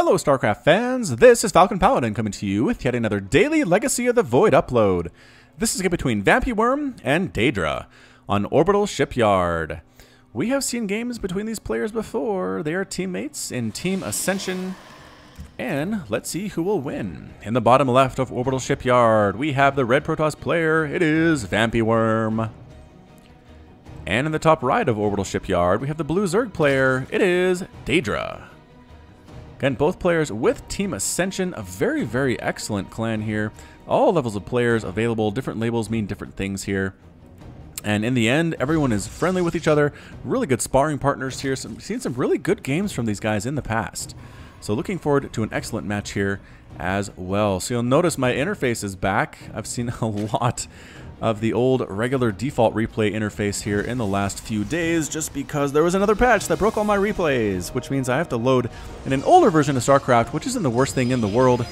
Hello StarCraft fans, this is FalconPaladin coming to you with yet another daily Legacy of the Void upload. This is a game between VampyWorm and daydrA on Orbital Shipyard. We have seen games between these players before. They are teammates in Team Ascension, and let's see who will win. In the bottom left of Orbital Shipyard, we have the red Protoss player. It is VampyWorm. And in the top right of Orbital Shipyard, we have the blue Zerg player. It is daydrA. Again, both players with Team Ascension, a very, very excellent clan here. All levels of players available, different labels mean different things here. And in the end, everyone is friendly with each other. Really good sparring partners here. Seen some really good games from these guys in the past. So looking forward to an excellent match here as well. So you'll notice my interface is back. I've seen a lot of the old regular default replay interface here in the last few days just because there was another patch that broke all my replays, which means I have to load in an older version of StarCraft, which isn't the worst thing in the world.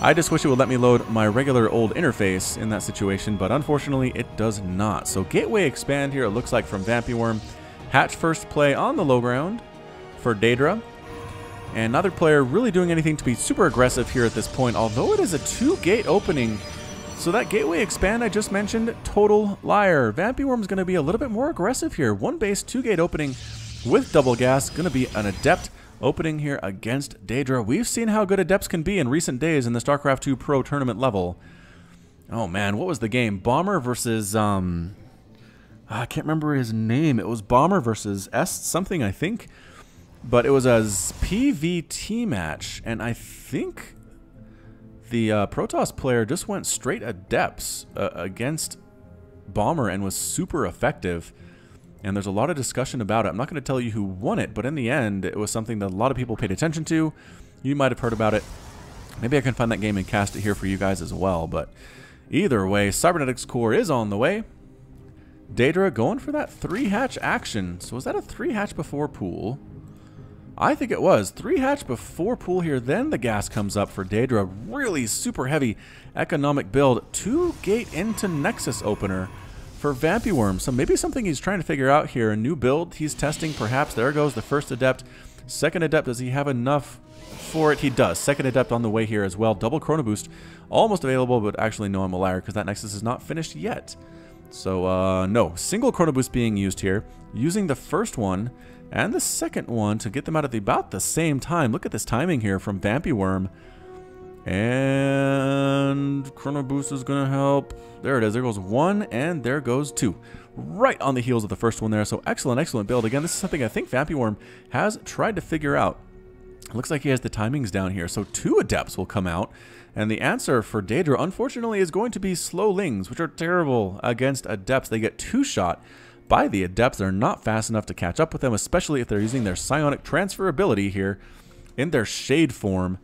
I just wish it would let me load my regular old interface in that situation, but unfortunately it does not. So gateway expand here, it looks like from VampyWorm. Hatch first play on the low ground for daydrA. And neither player really doing anything to be super aggressive here at this point, although it is a 2-gate opening. So that gateway expand I just mentioned, total liar. VampyWorm's going to be a little bit more aggressive here. 1 base, 2-gate opening with double gas. Going to be an adept opening here against daydrA. We've seen how good adepts can be in recent days in the StarCraft 2 Pro tournament level. Oh man, what was the game? Bomber versus, I can't remember his name. It was Bomber versus S something, I think. But it was a PvT match, and I think the Protoss player just went straight adepts against Bomber and was super effective. And there's a lot of discussion about it. I'm not going to tell you who won it, but in the end, it was something that a lot of people paid attention to. You might have heard about it. Maybe I can find that game and cast it here for you guys as well. But either way, Cybernetics Core is on the way. daydrA going for that 3-hatch action. So was that a 3-hatch before pool? I think it was. 3-hatch before pool here, then the gas comes up for daydrA. Really super heavy economic build. 2-gate into Nexus opener for VampyWorm. So maybe something he's trying to figure out here. A new build he's testing perhaps. There goes the first adept. Second adept, does he have enough for it? He does. Second adept on the way here as well. Double chrono boost. Almost available, but actually no, I'm a liar because that Nexus is not finished yet. So no, single chrono boost being used here. Using the first one and the second one to get them out at about the same time. Look at this timing here from VampyWorm. And chrono boost is going to help. There it is. There goes 1 and there goes 2. Right on the heels of the first one there. So excellent, excellent build. Again, this is something I think VampyWorm has tried to figure out. Looks like he has the timings down here. So 2 adepts will come out. And the answer for daydrA, unfortunately, is going to be slowlings, which are terrible against adepts. They get 2-shot by the adepts. They're not fast enough to catch up with them, especially if they're using their psionic transfer ability here in their shade form.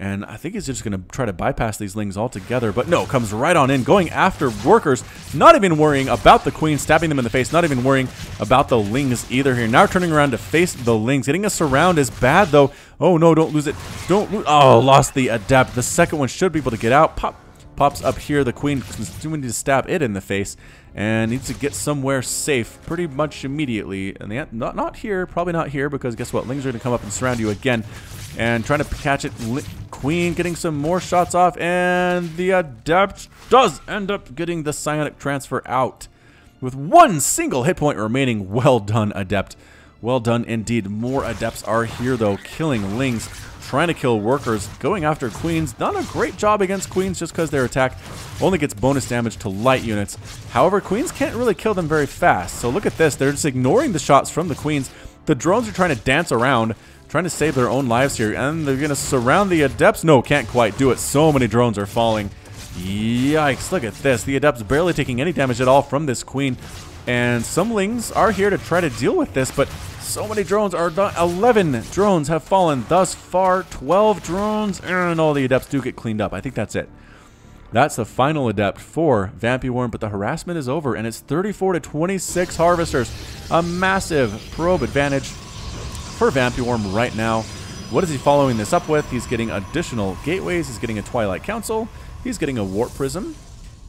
And I think he's just going to try to bypass these lings altogether. But no, comes right on in, going after workers, not even worrying about the queen, stabbing them in the face, not even worrying about the lings either here. Now turning around to face the lings. Getting a surround is bad, though. Oh, no, don't lose it. Don't lose. Oh, lost the adept. The second one should be able to get out. Pops up here. The queen needs to stab it in the face and needs to get somewhere safe pretty much immediately. And not here, probably not here, because guess what? Lings are going to come up and surround you again. And trying to catch it. Queen getting some more shots off, and the adept does end up getting the psionic transfer out with 1 single hit point remaining. Well done, adept. Well done indeed. More adepts are here though, killing lings, trying to kill workers, going after queens. Not a great job against queens just because their attack only gets bonus damage to light units. However, queens can't really kill them very fast. So look at this. They're just ignoring the shots from the queens. The drones are trying to dance around, trying to save their own lives here, and they're going to surround the adepts. No, can't quite do it. So many drones are falling. Yikes, look at this. The adepts barely taking any damage at all from this queen, and some lings are here to try to deal with this, but so many drones are done. 11 drones have fallen thus far. 12 drones, and all the adepts do get cleaned up. I think that's it. That's the final adept for VampyWorm, but the harassment is over, and it's 34-26 harvesters. A massive probe advantage for VampyWorm right now. What is he following this up with? He's getting additional gateways. He's getting a Twilight Council. He's getting a Warp Prism.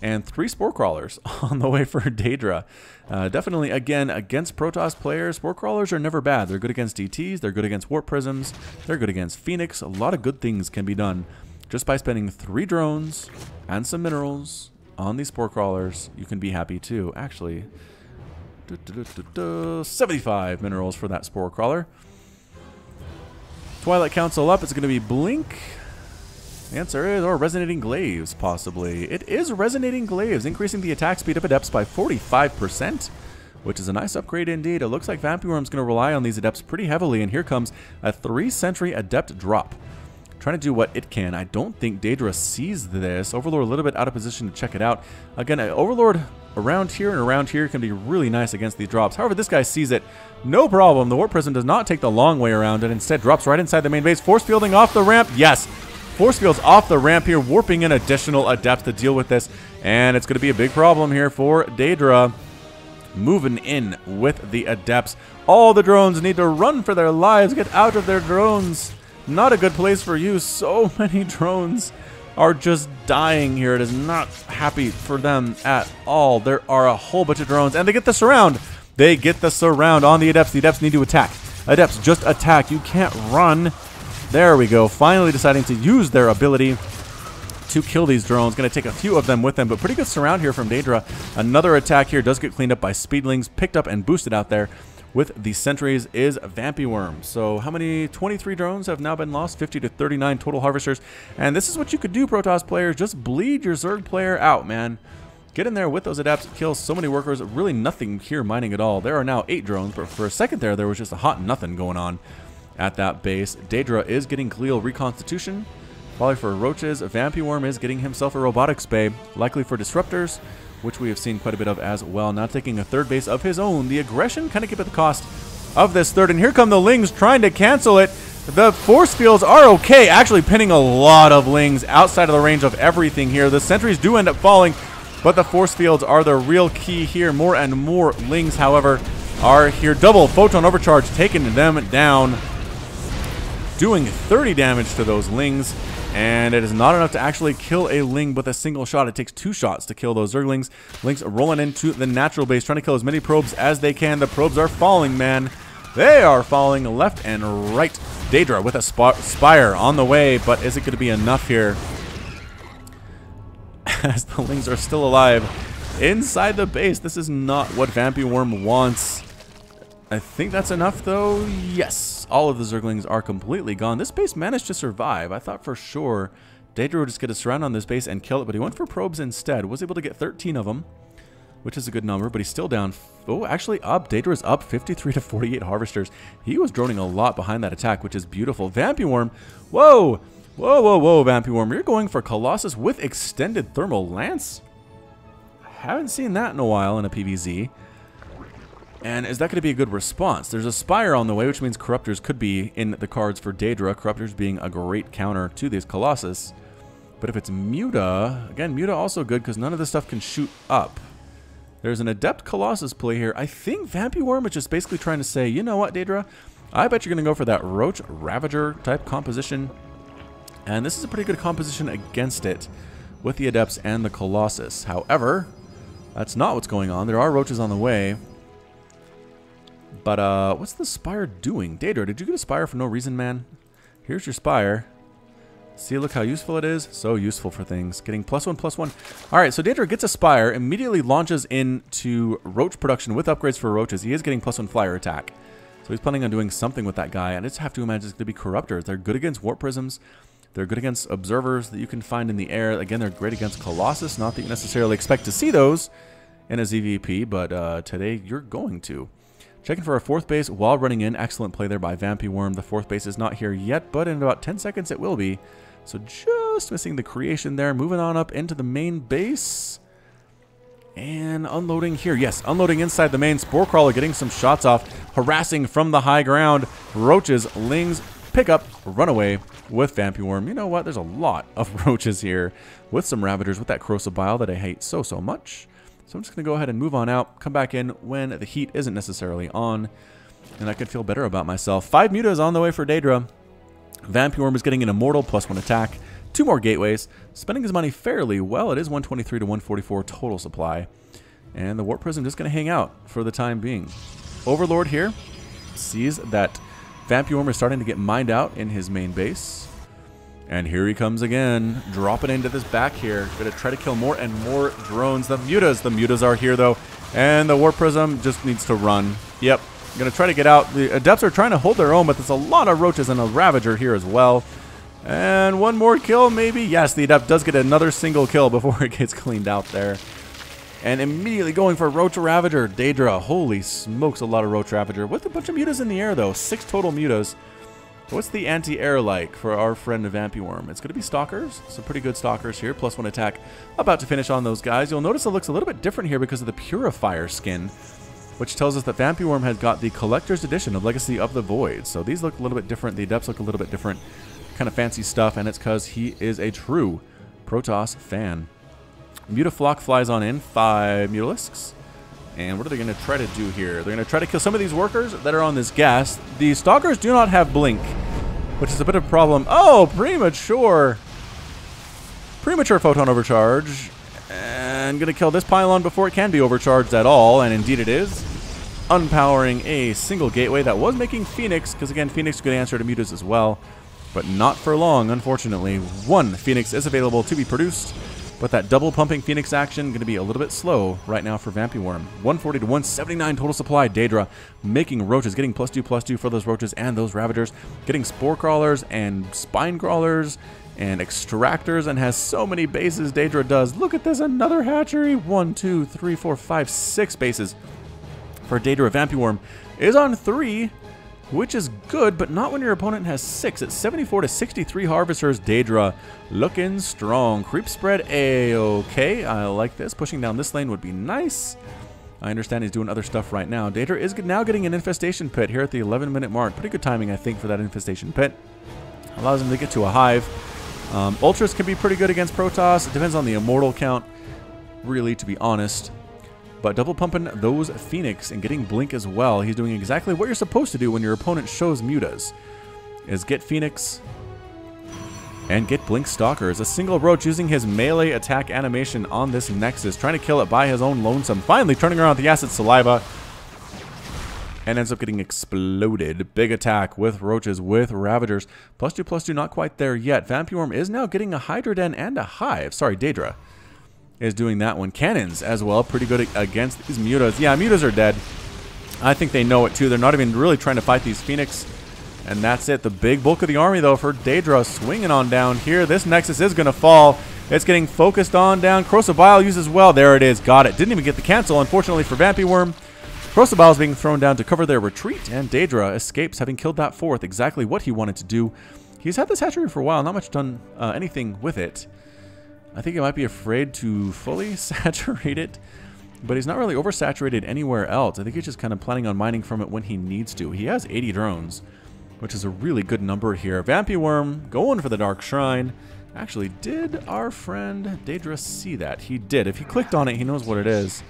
and 3 Spore Crawlers on the way for daydrA. Definitely, again, against Protoss players, Spore Crawlers are never bad. They're good against DTs, they're good against Warp Prisms, they're good against Phoenix. A lot of good things can be done just by spending 3 drones and some minerals on these Spore Crawlers. You can be happy too. Actually, 75 minerals for that Spore Crawler. Twilight Council up. It's going to be Blink. The answer is, or Resonating Glaives, possibly. It is Resonating Glaives, increasing the attack speed of Adepts by 45%, which is a nice upgrade indeed. It looks like VampyWorm's going to rely on these Adepts pretty heavily, and here comes a 3-Sentry Adept drop. Trying to do what it can. I don't think daydrA sees this. Overlord a little bit out of position to check it out. Again, Overlord around here and around here can be really nice against these drops. However, this guy sees it. No problem. The Warp Prism does not take the long way around and instead drops right inside the main base. Force fielding off the ramp. Yes. Force fields off the ramp here, warping in additional Adepts to deal with this. And it's going to be a big problem here for daydrA. Moving in with the Adepts. All the drones need to run for their lives. Get out of their drones. Not a good place for you. So many drones are just dying here. It is not happy for them at all. There are a whole bunch of drones, and they get the surround. They get the surround on the Adepts. The Adepts need to attack. Adepts, just attack. You can't run. There we go. Finally deciding to use their ability to kill these drones. Going to take a few of them with them, but pretty good surround here from daydrA. Another attack here does get cleaned up by Speedlings, picked up and boosted out there with the sentries is VampyWorm. So how many? 23 drones have now been lost, 50 to 39 total harvesters. And this is what you could do, Protoss players. Just bleed your Zerg player out, man. Get in there with those Adepts, kill so many workers. Really nothing here mining at all. There are now 8 drones, but for a second there was just a hot nothing going on at that base. daydrA is getting Glial Reconstitution. Probably for Roaches, VampyWorm is getting himself a Robotics Bay, likely for Disruptors, which we have seen quite a bit of as well. Now taking a 3rd base of his own. The aggression kind of keep at the cost of this 3rd. And here come the Lings trying to cancel it. The force fields are okay. Actually pinning a lot of Lings outside of the range of everything here. The sentries do end up falling, but the force fields are the real key here. More and more Lings, however, are here. Double Photon Overcharge taking them down, doing 30 damage to those Lings. And it is not enough to actually kill a Ling with a single shot. It takes 2 shots to kill those Zerglings. Lings rolling into the natural base, trying to kill as many probes as they can. The probes are falling, man. They are falling left and right. daydrA with a Spire on the way, but is it going to be enough here? As the Lings are still alive inside the base. This is not what VampyWorm wants. I think that's enough, though. Yes, all of the Zerglings are completely gone. This base managed to survive. I thought for sure daydrA would just get a surround on this base and kill it, but he went for probes instead. Was able to get 13 of them, which is a good number, but he's still down. Oh, actually up. daydrA's up 53 to 48 harvesters. He was droning a lot behind that attack, which is beautiful. VampyWorm, whoa, whoa, whoa, whoa, VampyWorm. You're going for Colossus with extended thermal lance? I haven't seen that in a while in a PvZ. And is that going to be a good response? There's a Spire on the way, which means Corruptors could be in the cards for daydrA. Corruptors being a great counter to these Colossus. But if it's Muta, again, Muta also good because none of this stuff can shoot up. There's an Adept Colossus play here. I think VampyWorm is just basically trying to say, you know what, daydrA? I bet you're going to go for that Roach Ravager type composition. And this is a pretty good composition against it with the Adepts and the Colossus. However, that's not what's going on. There are Roaches on the way. But what's the Spire doing? daydrA, did you get a Spire for no reason, man? Here's your Spire. See, look how useful it is. So useful for things. Getting +1/+1. All right, so daydrA gets a Spire, immediately launches into Roach production with upgrades for Roaches. He is getting +1 flyer attack. So he's planning on doing something with that guy. I just have to imagine it's going to be Corruptors. They're good against Warp Prisms. They're good against Observers that you can find in the air. Again, they're great against Colossus. Not that you necessarily expect to see those in a ZVP, but today you're going to. Checking for a 4th base while running in. Excellent play there by VampyWorm. The 4th base is not here yet, but in about 10 seconds it will be. So just missing the creation there. Moving on up into the main base. And unloading here. Yes, unloading inside the main. Spore Crawler getting some shots off. Harassing from the high ground. Roaches, Lings, pick up, run away with VampyWorm. You know what? There's a lot of Roaches here with some Ravagers with that Corrosive Bile that I hate so much. So I'm just going to go ahead and move on out, come back in when the heat isn't necessarily on, and I can feel better about myself. 5 Mutas on the way for daydrA. VampyWorm is getting an Immortal +1 attack, 2 more gateways, spending his money fairly well. It is 123 to 144 total supply. And the Warp Prism just going to hang out for the time being. Overlord here sees that VampyWorm is starting to get mined out in his main base. And here he comes again, dropping into this back here. Going to try to kill more and more drones. The mutas are here though. And the Warp Prism just needs to run. Yep, going to try to get out. The Adepts are trying to hold their own, but there's a lot of roaches and a Ravager here as well. And one more kill maybe. Yes, the Adept does get another single kill before it gets cleaned out there. And immediately going for Roach Ravager, daydrA. Holy smokes, a lot of Roach Ravager. With a bunch of mutas in the air though, 6 total mutas. What's the anti-air like for our friend VampyWorm? It's going to be Stalkers. Some pretty good Stalkers here. +1 attack about to finish on those guys. You'll notice it looks a little bit different here because of the Purifier skin, which tells us that VampyWorm has got the Collector's Edition of Legacy of the Void. So these look a little bit different. The Adepts look a little bit different. Kind of fancy stuff, and it's because he is a true Protoss fan. Mutaflock flies on in. 5 Mutalisks. And what are they going to try to do here? They're going to try to kill some of these workers that are on this gas. The Stalkers do not have Blink, which is a bit of a problem. Oh, premature Photon Overcharge. And going to kill this pylon before it can be overcharged at all. And indeed it is. Unpowering a single gateway that was making Phoenix, because again, Phoenix could answer to mutas as well. But not for long, unfortunately. 1 Phoenix is available to be produced. But that double pumping Phoenix action going to be a little bit slow right now for VampyWorm. 140 to 179 total supply. daydrA making roaches, getting +2/+2 for those roaches and those Ravagers, getting Spore Crawlers and Spine Crawlers and Extractors, and has so many bases. daydrA does. Look at this, another hatchery. 1, 2, 3, 4, 5, 6 bases for daydrA. VampyWorm is on 3. Which is good, but not when your opponent has 6. It's 74 to 63 Harvesters. daydrA looking strong. Creep spread A-okay. I like this. Pushing down this lane would be nice. I understand he's doing other stuff right now. daydrA is now getting an Infestation Pit here at the 11-minute mark. Pretty good timing, I think, for that Infestation Pit. Allows him to get to a hive. Ultras can be pretty good against Protoss. It depends on the Immortal count, really, to be honest. But double pumping those Phoenix and getting Blink as well. He's doing exactly what you're supposed to do when your opponent shows mutas. Is get Phoenix and get Blink Stalkers. A single Roach using his melee attack animation on this Nexus. Trying to kill it by his own lonesome. Finally turning around the Acid Saliva. And ends up getting exploded. Big attack with Roaches, with Ravagers. +2/+2, not quite there yet. VampyWorm is now getting a Hydra Den and a Hive. Sorry, daydrA is doing that one. Cannons as well, pretty good against these mutas. Yeah, mutas are dead. I think they know it too. They're not even really trying to fight these Phoenix. And that's it. The big bulk of the army, though, for daydrA swinging on down here. This Nexus is going to fall. It's getting focused on down. Corrosive Bile uses well. There it is. Got it. Didn't even get the cancel, unfortunately, for VampyWorm. Corrosive Bile is being thrown down to cover their retreat. And daydrA escapes, having killed that 4th. Exactly what he wanted to do. He's had this hatchery for a while. Not much done anything with it. I think he might be afraid to fully saturate it, but he's not really oversaturated anywhere else. I think he's just kind of planning on mining from it when he needs to. He has 80 drones, which is a really good number here. VampyWorm going for the Dark Shrine. Actually, did our friend daydrA see that? He did. If he clicked on it, he knows what it is.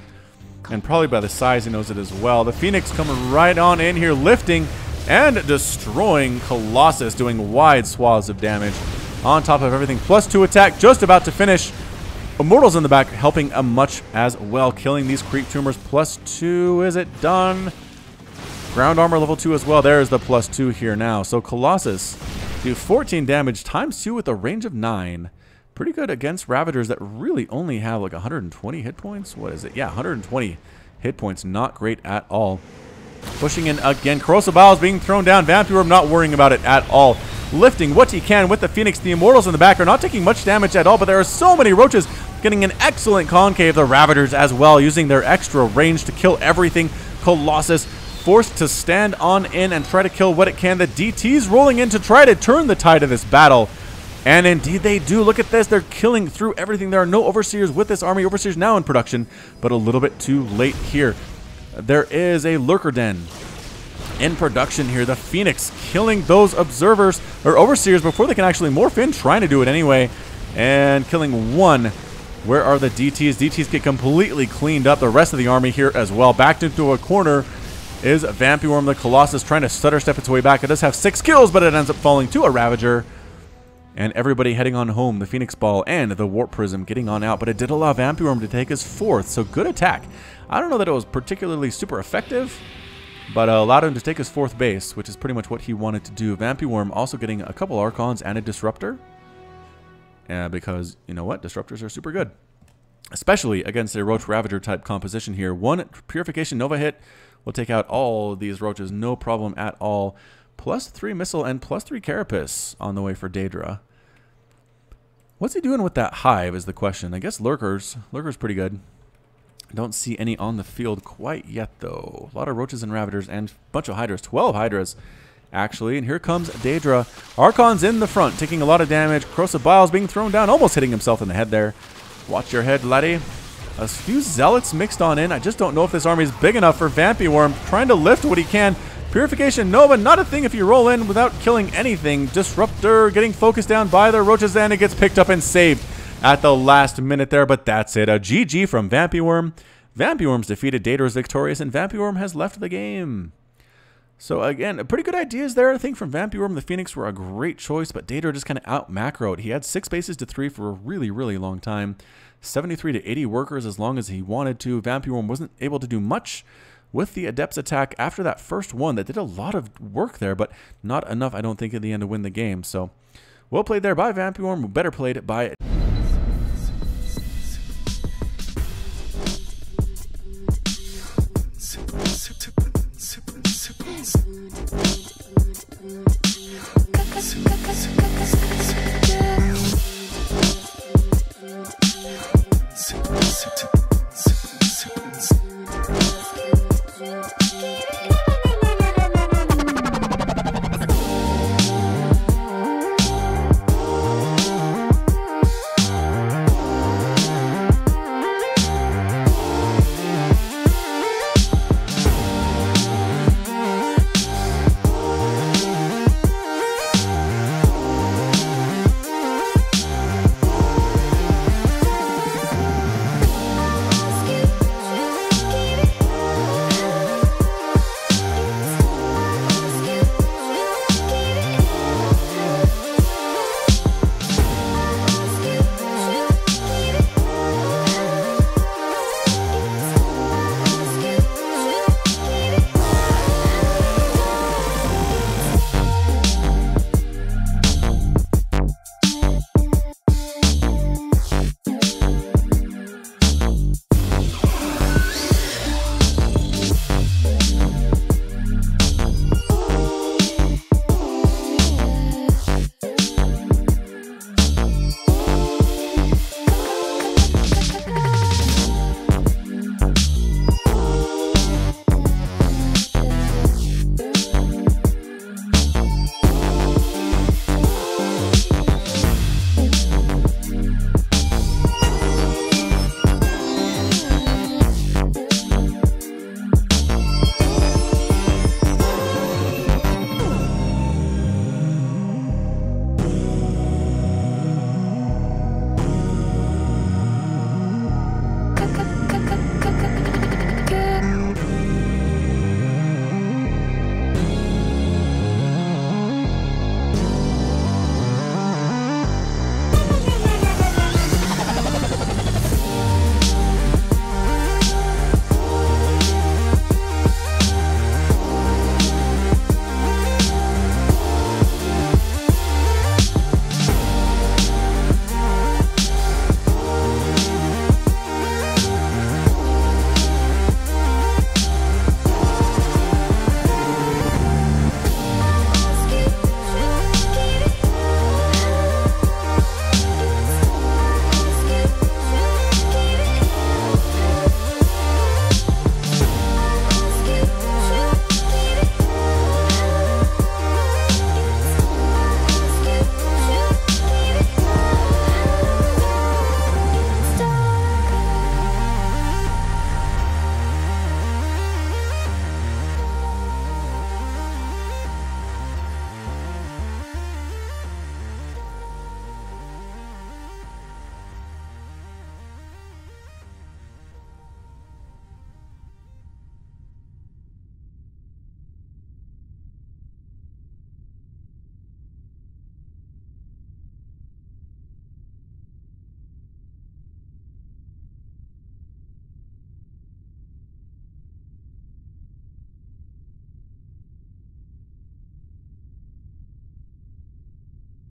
And probably by the size, he knows it as well. The Phoenix coming right on in here, lifting and destroying Colossus, doing wide swaths of damage. On top of everything, +2 attack, just about to finish. Immortals in the back helping much as well, killing these creep tumors. +2, is it done? Ground armor level 2 as well. There's the +2 here now. So Colossus do 14 damage times 2 with a range of 9. Pretty good against Ravagers that really only have like 120 hit points. What is it? Yeah, 120 hit points. Not great at all. Pushing in again. Corrosive Bile is being thrown down. VampyWorm not worrying about it at all. Lifting what he can with the Phoenix. The Immortals in the back are not taking much damage at all, but there are so many Roaches getting an excellent concave. The Ravagers as well, using their extra range to kill everything. Colossus forced to stand on in and try to kill what it can. The DT's rolling in to try to turn the tide of this battle. And indeed they do. Look at this. They're killing through everything. There are no Overseers with this army. Overseers now in production, but a little bit too late here. There is a Lurker Den in production here. The Phoenix killing those Observers or Overseers before they can actually morph in, trying to do it anyway, and killing 1. Where are the DTs? DTs get completely cleaned up. The rest of the army here as well. Backed into a corner is VampyWorm. The Colossus trying to stutter step its way back. It does have 6 kills, but it ends up falling to a Ravager. and everybody heading on home. The Phoenix Ball and the Warp Prism getting on out, but it did allow VampyWorm to take his 4th, so good attack. I don't know that it was particularly super effective, but allowed him to take his 4th base, which is pretty much what he wanted to do. VampyWorm also getting a couple Archons and a Disruptor, because, you know what, Disruptors are super good. Especially against a Roach Ravager type composition here. 1 Purification Nova hit will take out all of these Roaches, no problem at all. +3 Missile and +3 Carapace on the way for daydrA. What's he doing with that Hive is the question. I guess Lurkers. Lurkers pretty good. Don't see any on the field quite yet, though. A lot of Roaches and Ravagers and a bunch of Hydras. 12 Hydras, actually. And here comes daydrA. Archon's in the front, taking a lot of damage. Corrosive Bile's being thrown down, almost hitting himself in the head there. Watch your head, laddie. A few Zealots mixed on in. I just don't know if this army is big enough for VampyWorm. Trying to lift what he can. Purification Nova, not a thing if you roll in without killing anything. Disruptor getting focused down by the Roaches, and it gets picked up and saved at the last minute there, but that's it. A GG from VampyWorm. VampyWorm's defeated, daydrA's victorious, and VampyWorm has left the game. So again, pretty good ideas there. I think from VampyWorm, the Phoenix were a great choice, but daydrA just kind of out-macroed. He had 6 bases to 3 for a really, really long time. 73 to 80 workers as long as he wanted to. VampyWorm wasn't able to do much with the Adept's attack after that first one. That did a lot of work there, but not enough, I don't think, in the end to win the game. So, well played there by VampyWorm. Better played by Yeah.